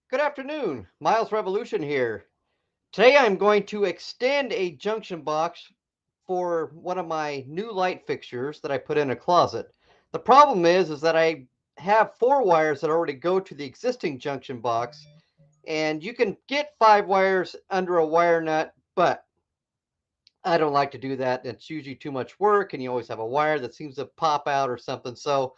Good afternoon, Miles Revolution here. Today I'm going to extend a junction box for one of my new light fixtures that I put in a closet. The problem is that I have four wires that already go to the existing junction box, and you can get five wires under a wire nut, but I don't like to do that. It's usually too much work, and you always have a wire that seems to pop out or something. So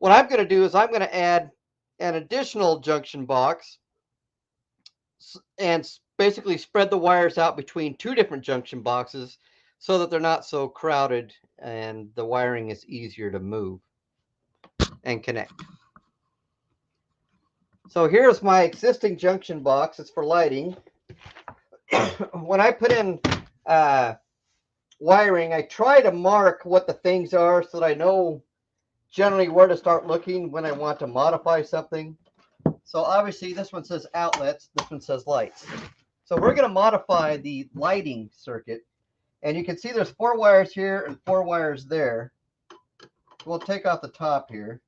what I'm going to do is I'm going to add an additional junction box and basically spread the wires out between two different junction boxes so that they're not so crowded and the wiring is easier to move and connect. So here's my existing junction box. It's for lighting. When I put in uh, wiring, I try to mark what the things are so that I know generally where to start looking when I want to modify something. So obviously this one says outlets, this one says lights. So we're going to modify the lighting circuit. And you can see there's four wires here and four wires there. We'll take off the top here.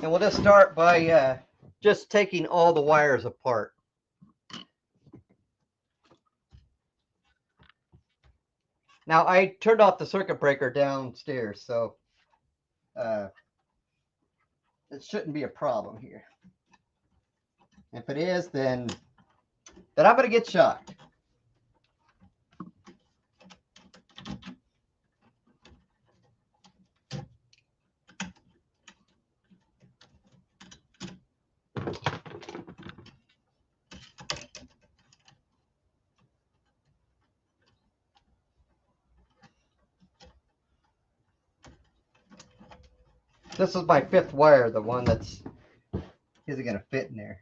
And we'll just start by just taking all the wires apart. Now I turned off the circuit breaker downstairs, so it shouldn't be a problem here. If it is, then I'm going to get shocked. This is my fifth wire, the one that's isn't going to fit in there.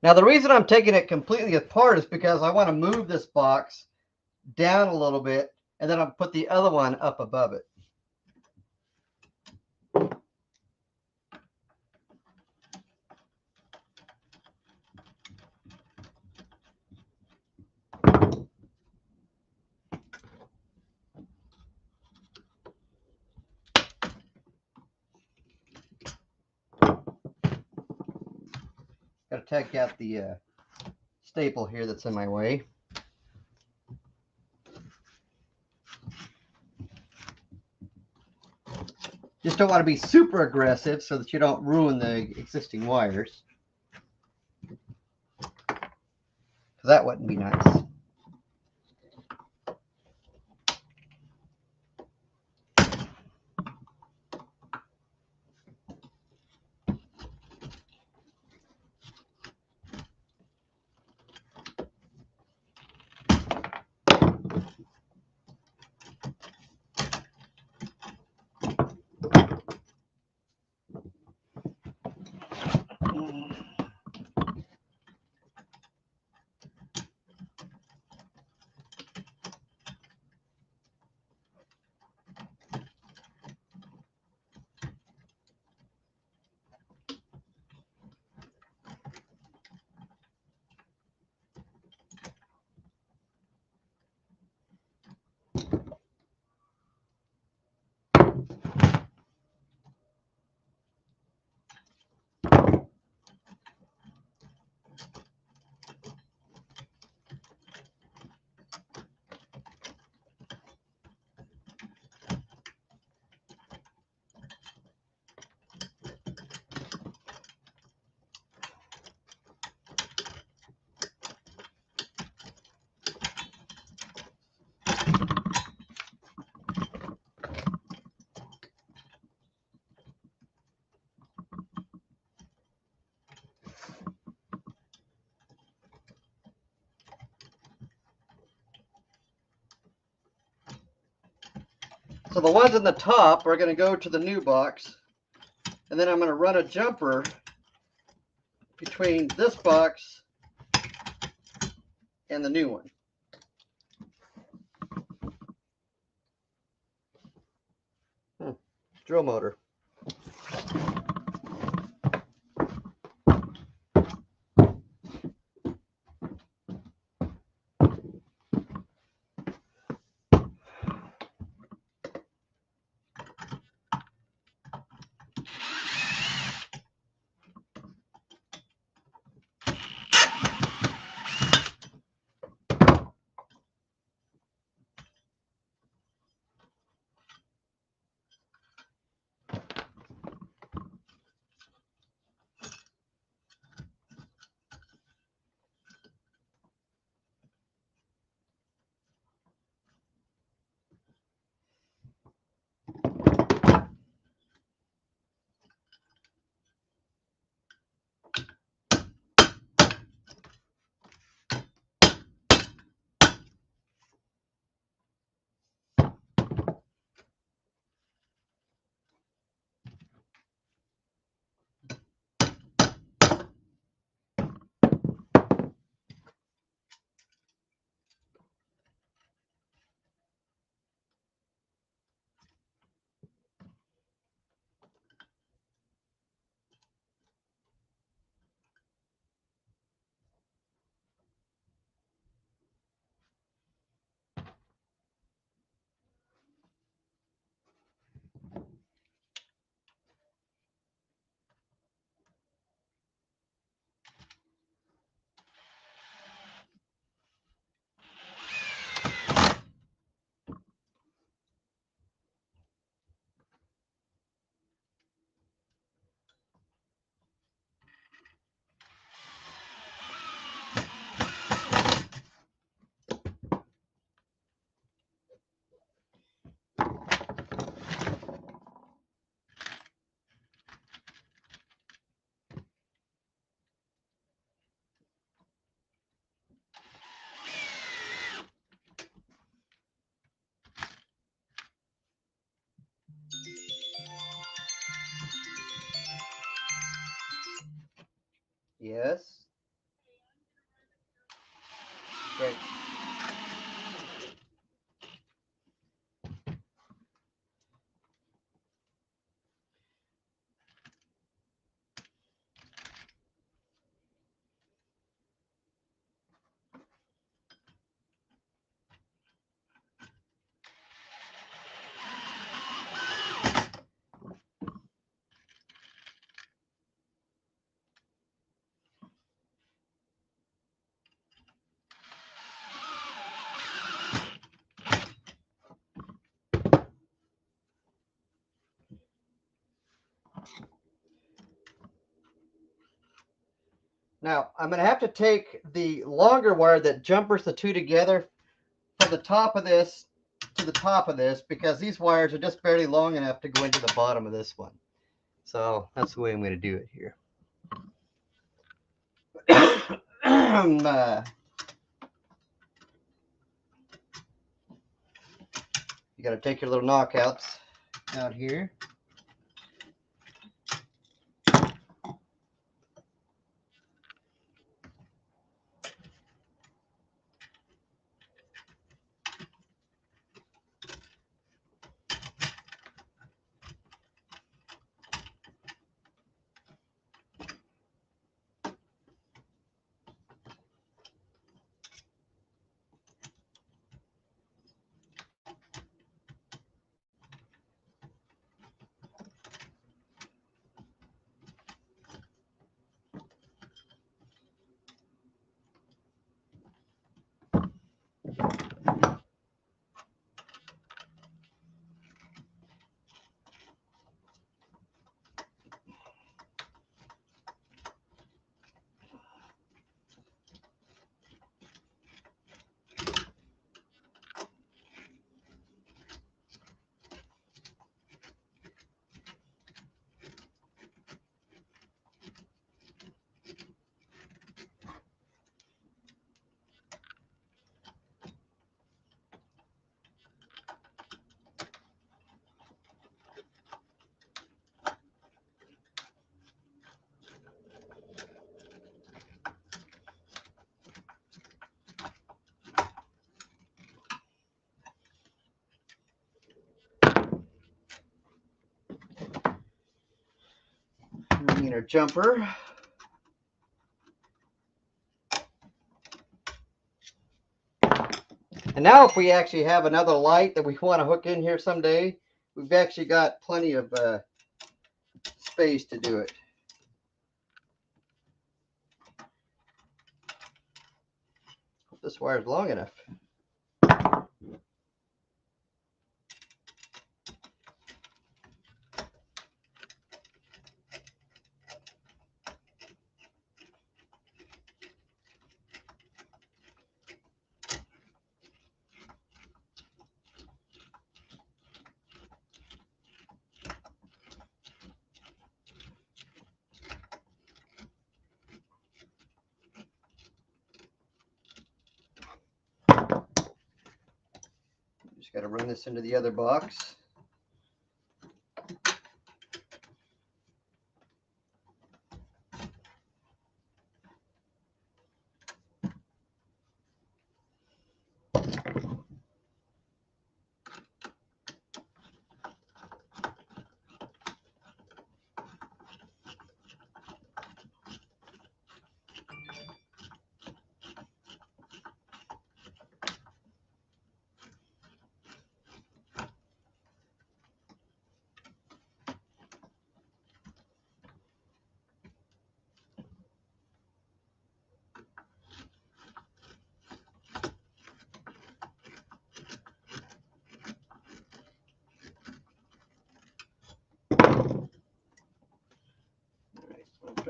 Now the reason I'm taking it completely apart is because I want to move this box down a little bit and then I'll put the other one up above it. Got to take out the staple here that's in my way. Just don't want to be super aggressive so that you don't ruin the existing wires. Because that wouldn't be nice. So the ones in the top are going to go to the new box. And then I'm going to run a jumper between this box and the new one. Drill motor. Yes. Great. Now, I'm going to have to take the longer wire that jumpers the two together from the top of this to the top of this, because these wires are just barely long enough to go into the bottom of this one. So that's the way I'm going to do it here. You got to take your little knockouts out here. bring in our jumper. And now if we actually have another light that we want to hook in here someday, we've actually got plenty of space to do it. Hope this wire is long enough. Just got to run this into the other box.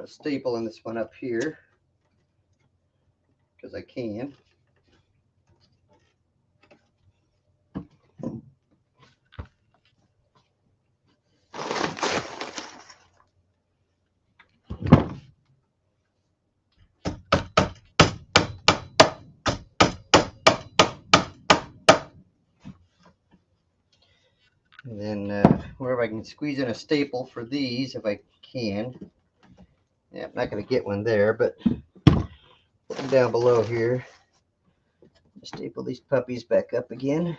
Stapling this one up here because I can. And then wherever I can squeeze in a staple for these, if I can. Yeah, I'm not going to get one there, but down below here, staple these puppies back up again.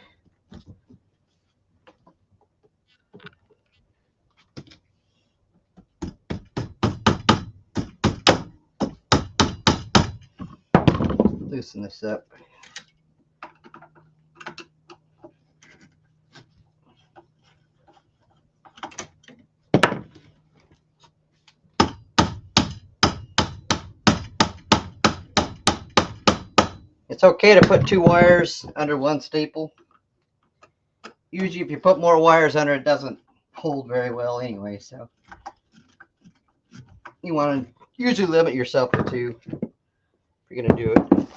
Loosen this up. It's okay to put 2 wires under 1 staple. Usually if you put more wires under, it doesn't hold very well anyway, so you want to usually limit yourself to 2 if you're going to do it.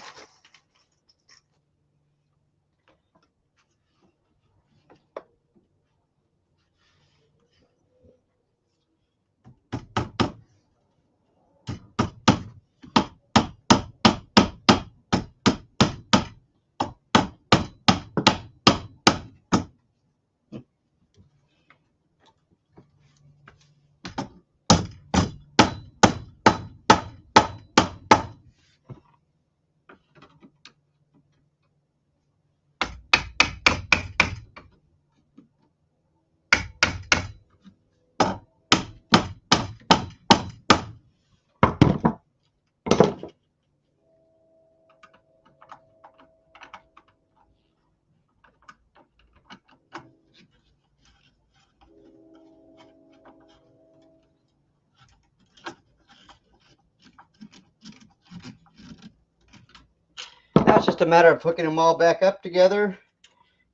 Now it's just a matter of hooking them all back up together,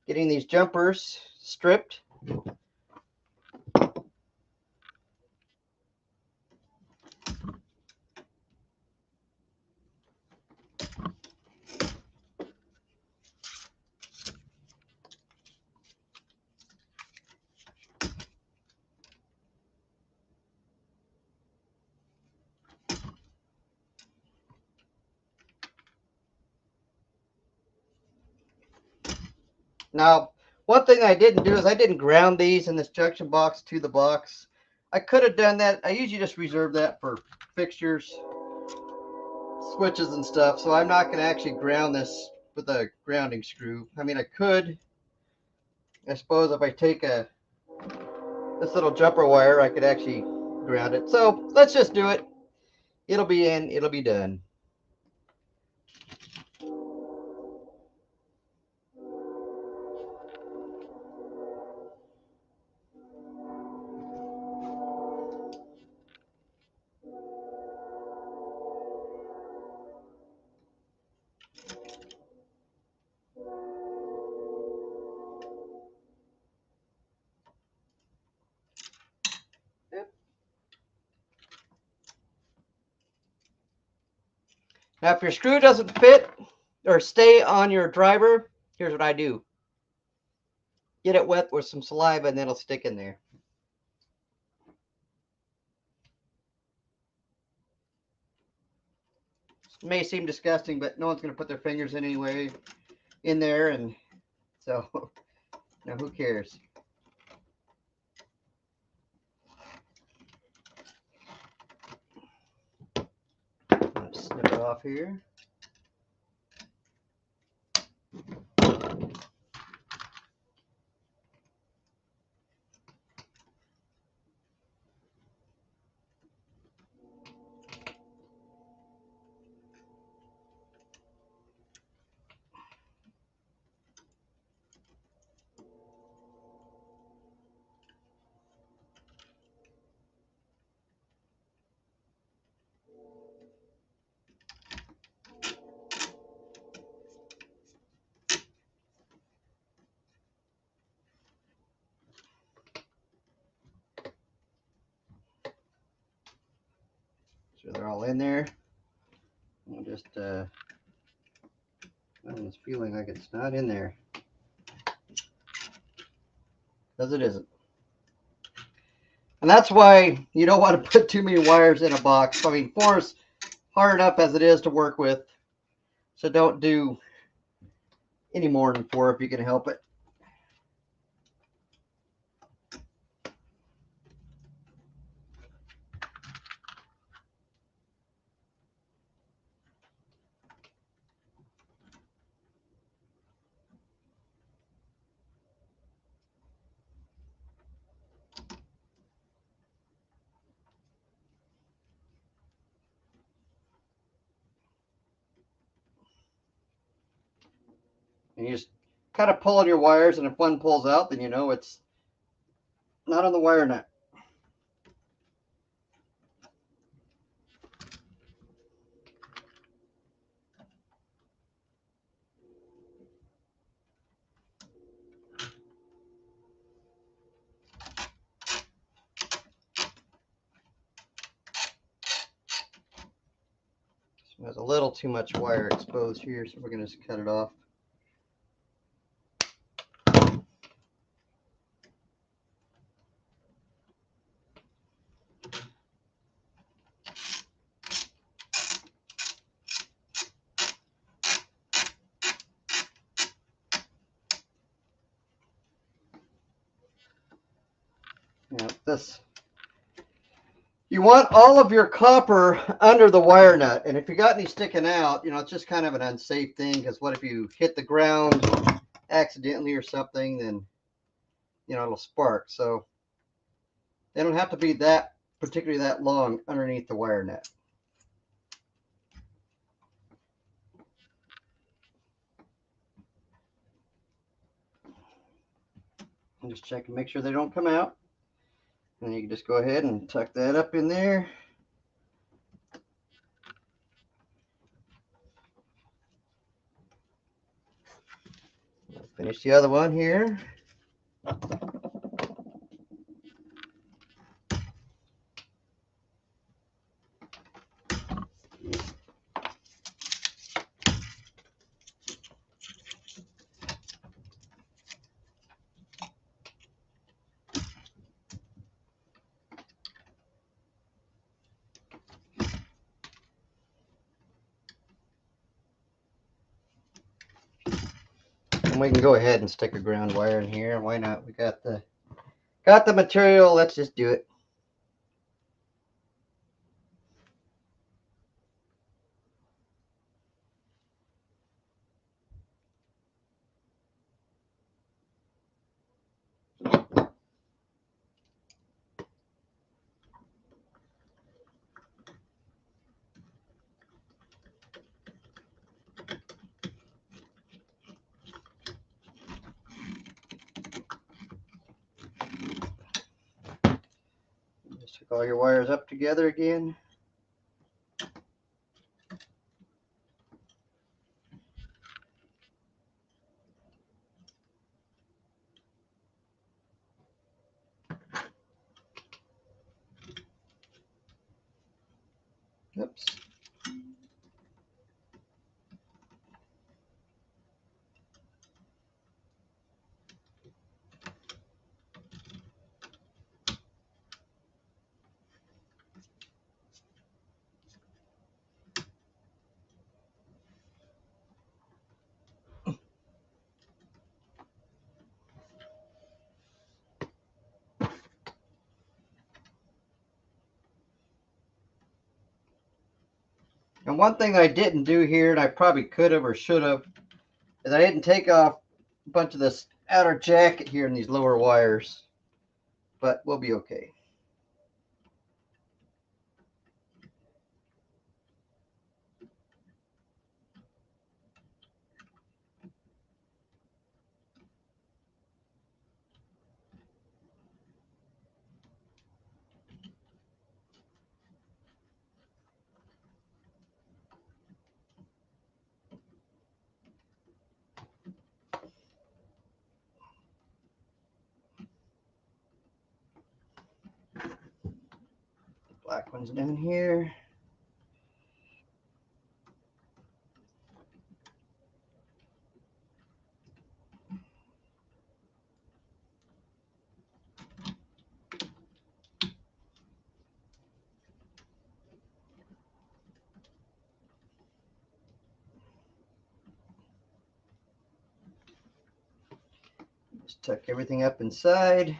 getting these jumpers stripped. Now, one thing I didn't do is I didn't ground these in this junction box to the box. I could have done that. I usually just reserve that for fixtures, switches and stuff, so I'm not going to actually ground this with a grounding screw. I mean, I could. I suppose if I take this little jumper wire, I could actually ground it. So let's just do it. It'll be in, it'll be done. Now, if your screw doesn't fit or stay on your driver, here's what I do. Get it wet with some saliva and then it'll stick in there. It may seem disgusting, but no one's going to put their fingers in anyway in there, and so now who cares? Let's snip it off here. So they're all in there. I'll just, I'm just feeling like it's not in there. Because it isn't. And that's why you don't want to put too many wires in a box. I mean, 4 is hard enough as it is to work with. So don't do any more than 4 if you can help it. And you just kind of pull on your wires, and if one pulls out, then you know it's not on the wire nut. So there's a little too much wire exposed here, so we're going to just cut it off. Now this, you want all of your copper under the wire nut, and if you got any sticking out, you know, it's just kind of an unsafe thing, because what if you hit the ground accidentally or something, then, you know, it'll spark. So they don't have to be that particularly that long underneath the wire nut. And just check and make sure they don't come out. And you can just go ahead and tuck that up in there. Finish the other one here. And we can go ahead and stick a ground wire in here. Why not? We got the material. Let's just do it. Hook all your wires up together again. Oops. And one thing I didn't do here, and I probably could have or should have, is I didn't take off a bunch of this outer jacket here in these lower wires. But we'll be okay. Black one's down here. Just tuck everything up inside.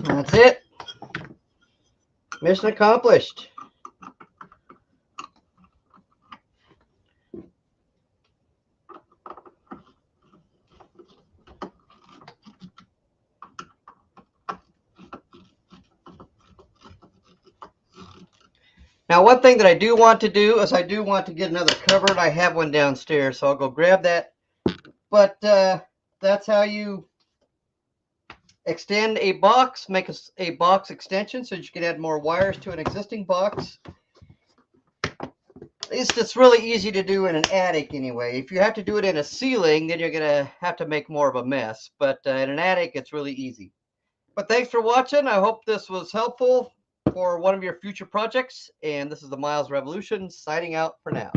That's it. Mission accomplished. Now, one thing that I do want to do is I do want to get another cupboard. I have one downstairs, so I'll go grab that. But that's how you extend a box, make a box extension so you can add more wires to an existing box. At least it's really easy to do in an attic anyway. If you have to do it in a ceiling, then you're going to have to make more of a mess. But in an attic, it's really easy. But thanks for watching. I hope this was helpful for one of your future projects. And this is the Miles Revolution signing out for now.